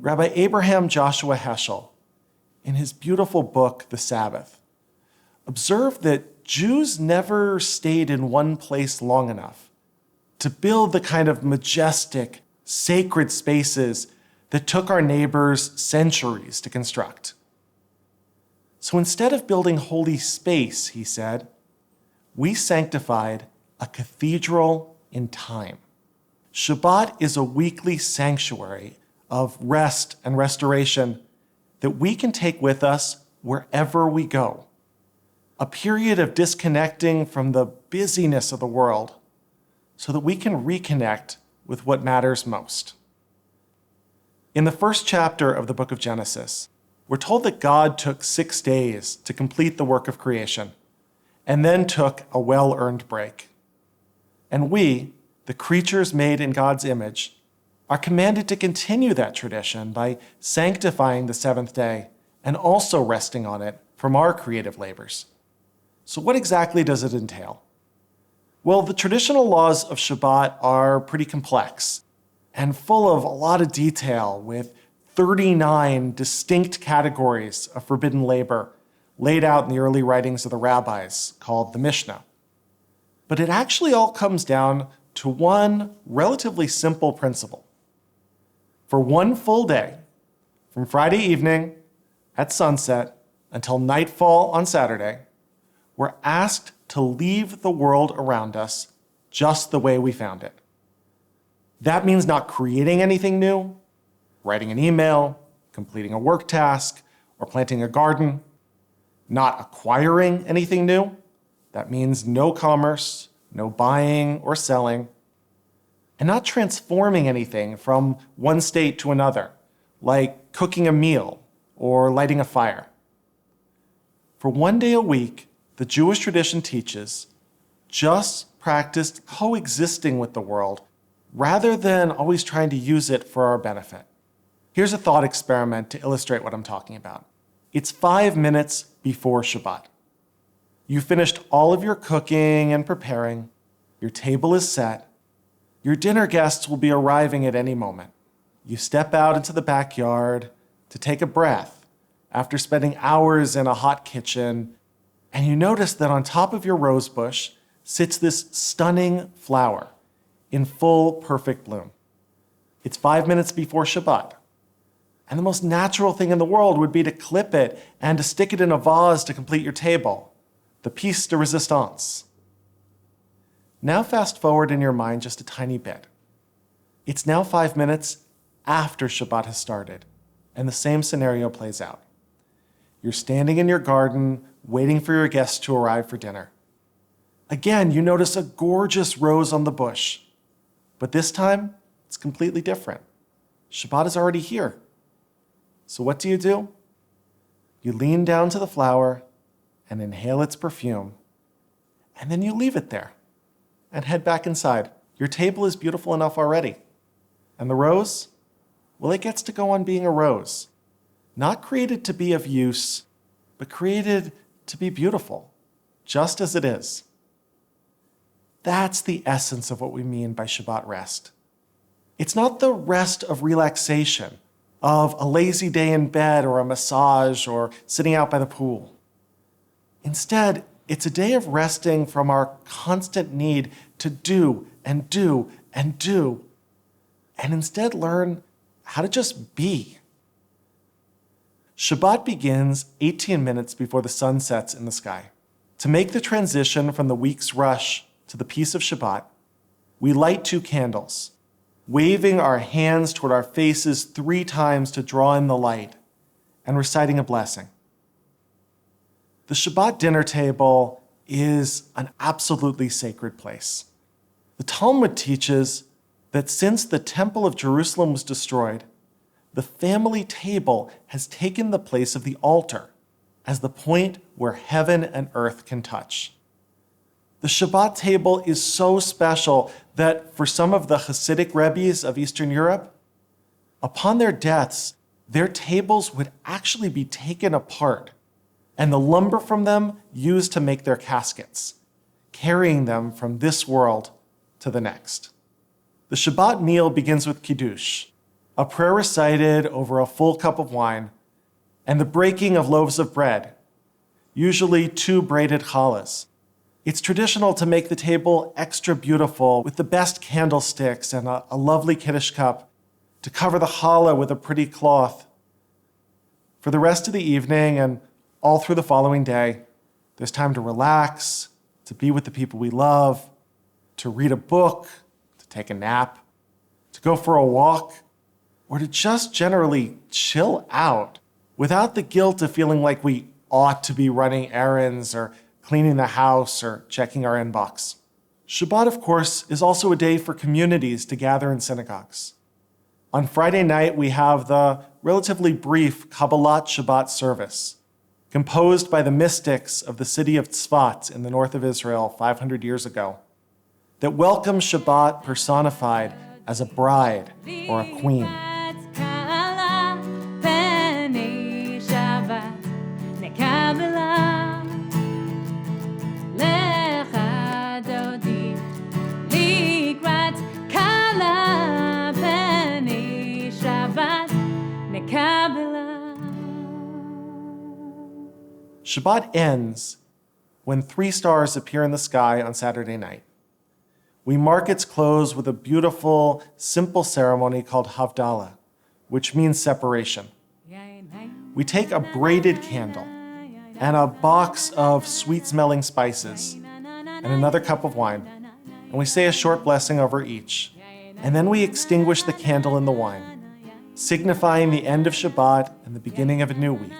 Rabbi Abraham Joshua Heschel, in his beautiful book, The Sabbath, observed that Jews never stayed in one place long enough to build the kind of majestic, sacred spaces that took our neighbors centuries to construct. So instead of building holy space, he said, we sanctified a cathedral in time. Shabbat is a weekly sanctuary of rest and restoration that we can take with us wherever we go. A period of disconnecting from the busyness of the world so that we can reconnect with what matters most. In the first chapter of the book of Genesis, we're told that God took 6 days to complete the work of creation and then took a well-earned break. And we, the creatures made in God's image, are commanded to continue that tradition by sanctifying the seventh day and also resting on it from our creative labors. So what exactly does it entail? Well, the traditional laws of Shabbat are pretty complex and full of a lot of detail, with 39 distinct categories of forbidden labor laid out in the early writings of the rabbis called the Mishnah. But it actually all comes down to one relatively simple principle. For one full day, from Friday evening at sunset until nightfall on Saturday, we're asked to leave the world around us just the way we found it. That means not creating anything new, writing an email, completing a work task, or planting a garden, not acquiring anything new. That means no commerce, no buying or selling, and not transforming anything from one state to another, like cooking a meal or lighting a fire. For one day a week, the Jewish tradition teaches, just practice coexisting with the world rather than always trying to use it for our benefit. Here's a thought experiment to illustrate what I'm talking about. It's 5 minutes before Shabbat. You finished all of your cooking and preparing. Your table is set. Your dinner guests will be arriving at any moment. You step out into the backyard to take a breath after spending hours in a hot kitchen, and you notice that on top of your rose bush sits this stunning flower in full perfect bloom. It's 5 minutes before Shabbat. And the most natural thing in the world would be to clip it and to stick it in a vase to complete your table. The piece de resistance. Now fast forward in your mind just a tiny bit. It's now 5 minutes after Shabbat has started, and the same scenario plays out. You're standing in your garden, waiting for your guests to arrive for dinner. Again, you notice a gorgeous rose on the bush, but this time, it's completely different. Shabbat is already here. So what do? You lean down to the flower and inhale its perfume, and then you leave it there and head back inside. Your table is beautiful enough already. And the rose? Well, it gets to go on being a rose. Not created to be of use, but created to be beautiful, just as it is. That's the essence of what we mean by Shabbat rest. It's not the rest of relaxation, of a lazy day in bed or a massage or sitting out by the pool. Instead, it's a day of resting from our constant need to do and do and do, and instead learn how to just be. Shabbat begins 18 minutes before the sun sets in the sky. To make the transition from the week's rush to the peace of Shabbat, we light 2 candles, waving our hands toward our faces 3 times to draw in the light, and reciting a blessing. The Shabbat dinner table is an absolutely sacred place. The Talmud teaches that since the Temple of Jerusalem was destroyed, the family table has taken the place of the altar as the point where heaven and earth can touch. The Shabbat table is so special that for some of the Hasidic Rebbes of Eastern Europe, upon their deaths, their tables would actually be taken apart and the lumber from them used to make their caskets, carrying them from this world to the next. The Shabbat meal begins with Kiddush, a prayer recited over a full cup of wine, and the breaking of loaves of bread, usually 2 braided challahs. It's traditional to make the table extra beautiful with the best candlesticks and a lovely Kiddush cup, to cover the challah with a pretty cloth. For the rest of the evening and all through the following day, there's time to relax, to be with the people we love, to read a book, to take a nap, to go for a walk, or to just generally chill out without the guilt of feeling like we ought to be running errands or cleaning the house or checking our inbox. Shabbat, of course, is also a day for communities to gather in synagogues. On Friday night, we have the relatively brief Kabbalat Shabbat service, composed by the mystics of the city of Tzfat in the north of Israel 500 years ago, that welcomes Shabbat personified as a bride or a queen. Shabbat ends when 3 stars appear in the sky on Saturday night. We mark its close with a beautiful, simple ceremony called Havdalah, which means separation. We take a braided candle and a box of sweet-smelling spices and another cup of wine, and we say a short blessing over each, and then we extinguish the candle in the wine, signifying the end of Shabbat and the beginning of a new week.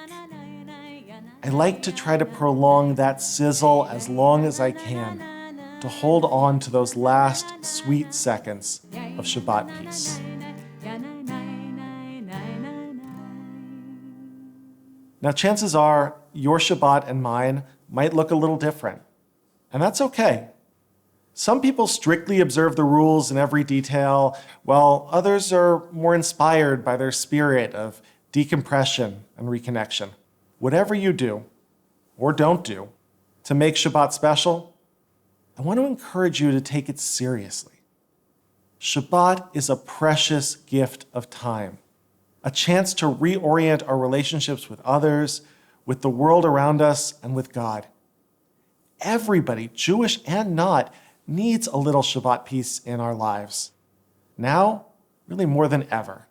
I like to try to prolong that sizzle as long as I can to hold on to those last sweet seconds of Shabbat peace. Now, chances are your Shabbat and mine might look a little different, and that's okay. Some people strictly observe the rules in every detail, while others are more inspired by their spirit of decompression and reconnection. Whatever you do, or don't do, to make Shabbat special, I want to encourage you to take it seriously. Shabbat is a precious gift of time, a chance to reorient our relationships with others, with the world around us, and with God. Everybody, Jewish and not, needs a little Shabbat peace in our lives. Now, really more than ever.